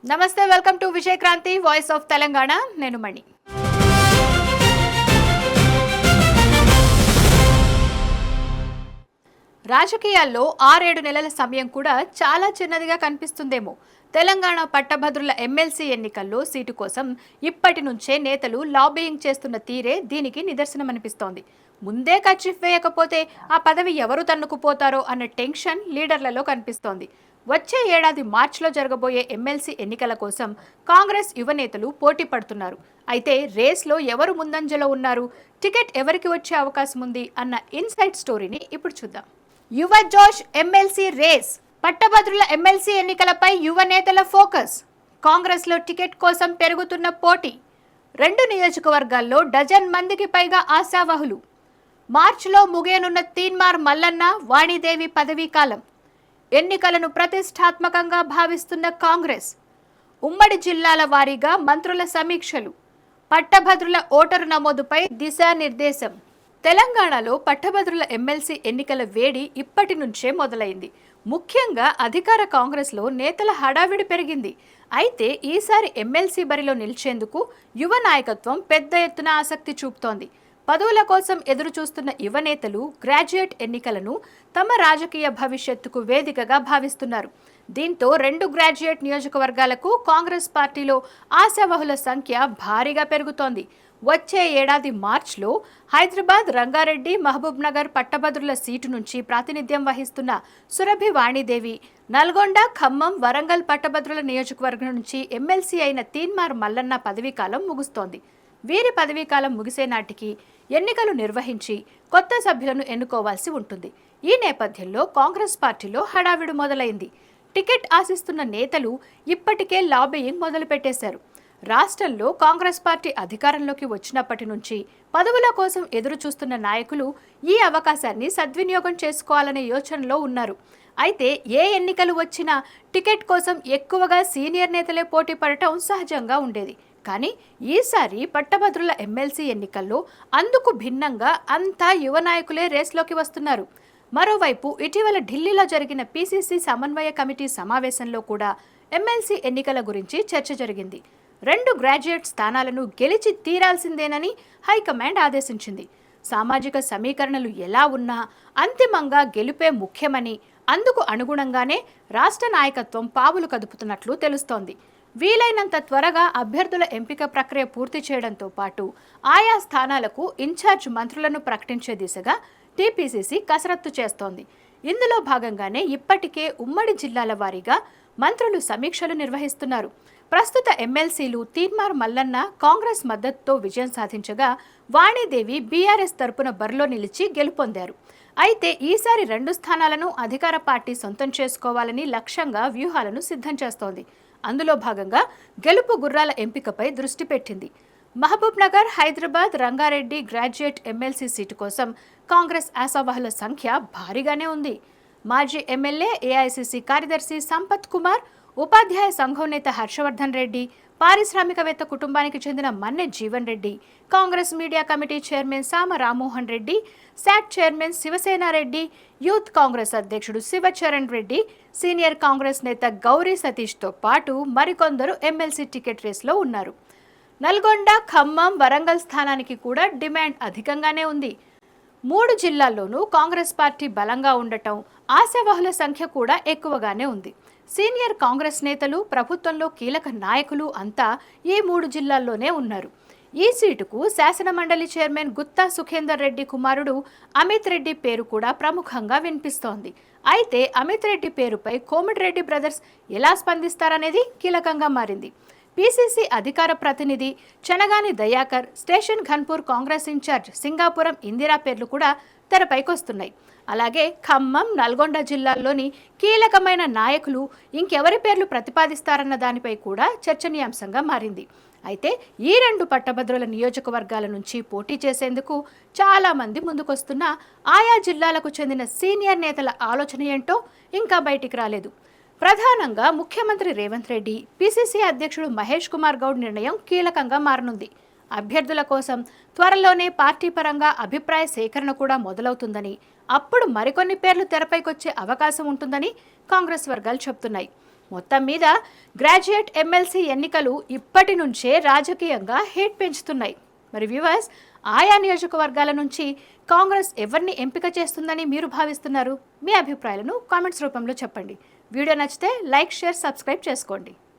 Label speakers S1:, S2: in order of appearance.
S1: నమస్తే, welcome to Vijay Kranti voice of Telangana. నేను మణి. రాజకీయాల్లో 6-7 నెలల సమయం కూడా చాలా చిన్నదిగా కనిపిస్తుందేమో. తెలంగాణ పట్టభద్రుల ఎమ్మెల్సీ ఎన్నికల్లో సీటు కోసం ఇప్పటి నుంచే నేతలు లాబియింగ్ చేస్తున్న తీరే దీనికి నిదర్శనమనిపిస్తోంది. ముందే కర్చీఫ్ వేయకపోతే ఆ పదవి ఎవరు తన్నుకుపోతారో అన్న టెన్షన్ లీడర్లలో కనిపిస్తోంది. వచ్చే ఏడాది మార్చిలో జరగబోయే ఎమ్మెల్సీ ఎన్నికల కోసం కాంగ్రెస్ యువనేతలు పోటీ పడుతున్నారు. అయితే రేస్లో ఎవరు ముందంజలో ఉన్నారు, టికెట్ ఎవరికి వచ్చే అవకాశం ఉంది అన్న ఇన్సైడ్ స్టోరీని ఇప్పుడు చూద్దాం. యువ జోష్ ఎమ్మెల్సీ రేస్. పట్టభద్రుల ఎమ్మెల్సీ ఎన్నికలపై యువ నేతల ఫోకస్. కాంగ్రెస్లో టికెట్ కోసం పెరుగుతున్న పోటీ. 2 నియోజకవర్గాల్లో డజన్ మందికి పైగా ఆశావహులు. మార్చిలో ముగియనున్న తీన్మార్ మల్లన్న, వాణిదేవి పదవీ కాలం. ఎన్నికలను ప్రతిష్టాత్మకంగా భావిస్తున్న కాంగ్రెస్. ఉమ్మడి జిల్లాల వారీగా మంత్రుల సమీక్షలు. పట్టభద్రుల ఓటరు నమోదుపై దిశానిర్దేశం. తెలంగాణలో పట్టభద్రుల ఎమ్మెల్సీ ఎన్నికల వేడి ఇప్పటి నుంచే మొదలైంది. ముఖ్యంగా అధికార కాంగ్రెస్లో నేతల హడావిడి పెరిగింది. అయితే ఈసారి ఎమ్మెల్సీ బరిలో నిలిచేందుకు యువ నాయకత్వం పెద్ద ఎత్తున ఆసక్తి చూపుతోంది. పదవుల కోసం ఎదురు చూస్తున్న యువ నేతలు గ్రాడ్యుయేట్ ఎన్నికలను తమ రాజకీయ భవిష్యత్తుకు వేదికగా భావిస్తున్నారు. దీంతో 2 గ్రాడ్యుయేట్ నియోజకవర్గాలకు కాంగ్రెస్ పార్టీలో ఆశావహుల సంఖ్య భారీగా పెరుగుతోంది. వచ్చే ఏడాది మార్చిలో హైదరాబాద్, రంగారెడ్డి, మహబూబ్ నగర్ పట్టభద్రుల సీటు నుంచి ప్రాతినిధ్యం వహిస్తున్న సురభి వాణిదేవి, నల్గొండ, ఖమ్మం, వరంగల్ పట్టభద్రుల నియోజకవర్గం నుంచి ఎమ్మెల్సీ అయిన తీన్మార్ మల్లన్న పదవీకాలం ముగుస్తోంది. వీరి పదవీకాలం ముగిసే నాటికి ఎన్నికలు నిర్వహించి కొత్త సభ్యులను ఎన్నుకోవాల్సి ఉంటుంది. ఈ నేపథ్యంలో కాంగ్రెస్ పార్టీలో హడావిడి మొదలైంది. టికెట్ ఆశిస్తున్న నేతలు ఇప్పటికే లాబియింగ్ మొదలుపెట్టేశారు. రాష్ట్రంలో కాంగ్రెస్ పార్టీ అధికారంలోకి వచ్చినప్పటి నుంచి పదవుల కోసం ఎదురు చూస్తున్న నాయకులు ఈ అవకాశాన్ని సద్వినియోగం చేసుకోవాలనే యోచనలో ఉన్నారు. అయితే ఏ ఎన్నికలు వచ్చినా టికెట్ కోసం ఎక్కువగా సీనియర్ నేతలే పోటీ పడటం సహజంగా ఉండేది. కానీ ఈసారి పట్టభద్రుల ఎమ్మెల్సీ ఎన్నికల్లో అందుకు భిన్నంగా అంతా యువ నాయకులే రేస్లోకి వస్తున్నారు. మరోవైపు ఇటీవల ఢిల్లీలో జరిగిన పీసీసీ సమన్వయ కమిటీ సమావేశంలో కూడా ఎమ్మెల్సీ ఎన్నికల గురించి చర్చ జరిగింది. 2 గ్రాడ్యుయేట్ స్థానాలను గెలిచి తీరాల్సిందేనని హైకమాండ్ ఆదేశించింది. సామాజిక సమీకరణలు ఎలా ఉన్నా అంతిమంగా గెలుపే ముఖ్యమని, అందుకు అనుగుణంగానే రాష్ట్ర నాయకత్వం పావులు కదుపుతున్నట్లు తెలుస్తోంది. వీలైనంత త్వరగా అభ్యర్థుల ఎంపిక ప్రక్రియ పూర్తి చేయడంతో పాటు ఆయా స్థానాలకు ఇన్ఛార్జ్ మంత్రులను ప్రకటించే దిశగా టీపీసీసీ కసరత్తు చేస్తోంది. ఇందులో భాగంగానే ఇప్పటికే ఉమ్మడి జిల్లాల వారీగా మంత్రులు సమీక్షలు నిర్వహిస్తున్నారు. ప్రస్తుత ఎమ్మెల్సీలు తీన్మార్ మల్లన్న కాంగ్రెస్ మద్దతుతో విజయం సాధించగా, వాణిదేవి బీఆర్ఎస్ తరపున బరిలో నిలిచి గెలుపొందారు. అయితే ఈసారి 2 స్థానాలను అధికార పార్టీ సొంతం చేసుకోవాలని లక్ష్యంగా వ్యూహాలను సిద్ధం చేస్తోంది. అందులో భాగంగా గెలుపు గుర్రాల ఎంపికపై దృష్టి పెట్టింది. Mahbubnagar, Hyderabad, Rangareddy graduate MLC seat కోసం కాంగ్రెస్ ఆశావహుల సంఖ్య భారీగానే ఉంది. మాజీ ఎమ్మెల్యే, ఏఐసీసీ కార్యదర్శి సంపత్ కుమార్, ఉపాధ్యాయ సంఘం నేత హర్షవర్ధన్ రెడ్డి, పారిశ్రామికవేత్త కుటుంబానికి చెందిన Manne Jeevan Reddy, Congress media committee chairman Sama Rammohan Reddy, SAT chairman Sivasenareddy, youth Congress అధ్యక్షుడు శివచరణ్ రెడ్డి, సీనియర్ కాంగ్రెస్ నేత గౌరీ సతీష్తో పాటు మరికొందరు ఎమ్మెల్సీ టికెట్ రేస్లో ఉన్నారు. నల్గొండ, ఖమ్మం, వరంగల్ స్థానానికి కూడా డిమాండ్ అధికంగానే ఉంది. 3 జిల్లాల్లోనూ కాంగ్రెస్ పార్టీ బలంగా ఉండటం, ఆశావహుల సంఖ్య కూడా ఎక్కువగానే ఉంది. సీనియర్ కాంగ్రెస్ నేతలు, ప్రభుత్వంలో కీలక నాయకులు అంతా ఈ 3 జిల్లాల్లోనే ఉన్నారు. ఈ సీటుకు శాసనమండలి చైర్మన్ గుత్తా సుఖేందర్ రెడ్డి కుమారుడు అమిత్ రెడ్డి పేరు కూడా ప్రముఖంగా వినిపిస్తోంది. అయితే అమిత్ రెడ్డి పేరుపై కోమటిరెడ్డి బ్రదర్స్ ఎలా స్పందిస్తారనేది కీలకంగా మారింది. పీసీసీ అధికార ప్రతినిధి చనగాని దయాకర్, స్టేషన్ ఘన్పూర్ కాంగ్రెస్ ఇన్ఛార్జ్ సింగాపురం ఇందిరా పేర్లు కూడా తెరపైకొస్తున్నాయి. అలాగే ఖమ్మం, నల్గొండ జిల్లాల్లోని కీలకమైన నాయకులు ఇంకెవరి పేర్లు ప్రతిపాదిస్తారన్న దానిపై కూడా చర్చనీయాంశంగా మారింది. అయితే ఈ 2 పట్టభద్రుల నియోజకవర్గాల నుంచి పోటీ చేసేందుకు చాలా మంది ముందుకొస్తున్నా ఆయా జిల్లాలకు చెందిన సీనియర్ నేతల ఆలోచన ఏంటో ఇంకా బయటికి రాలేదు. ప్రధానంగా ముఖ్యమంత్రి రేవంత్ రెడ్డి, పీసీసీ అధ్యక్షుడు మహేష్ కుమార్ గౌడ్ నిర్ణయం కీలకంగా మారనుంది. అభ్యర్థుల కోసం త్వరలోనే పార్టీ పరంగా అభిప్రాయ సేకరణ కూడా మొదలవుతుందని, అప్పుడు మరికొన్ని పేర్లు తెరపైకొచ్చే అవకాశం ఉంటుందని కాంగ్రెస్ వర్గాలు చెబుతున్నాయి. మొత్తం మీద గ్రాడ్యుయేట్ ఎమ్మెల్సీ ఎన్నికలు ఇప్పటి నుంచే రాజకీయంగా హీట్ పెంచుతున్నాయి. మరి వ్యూవర్స్, ఆయా నియోజకవర్గాల నుంచి కాంగ్రెస్ ఎవరిని ఎంపిక చేస్తుందని మీరు భావిస్తున్నారు? మీ అభిప్రాయాలను కామెంట్స్ రూపంలో చెప్పండి. వీడియో నచ్చితే లైక్, షేర్, సబ్స్క్రైబ్ చేసుకోండి.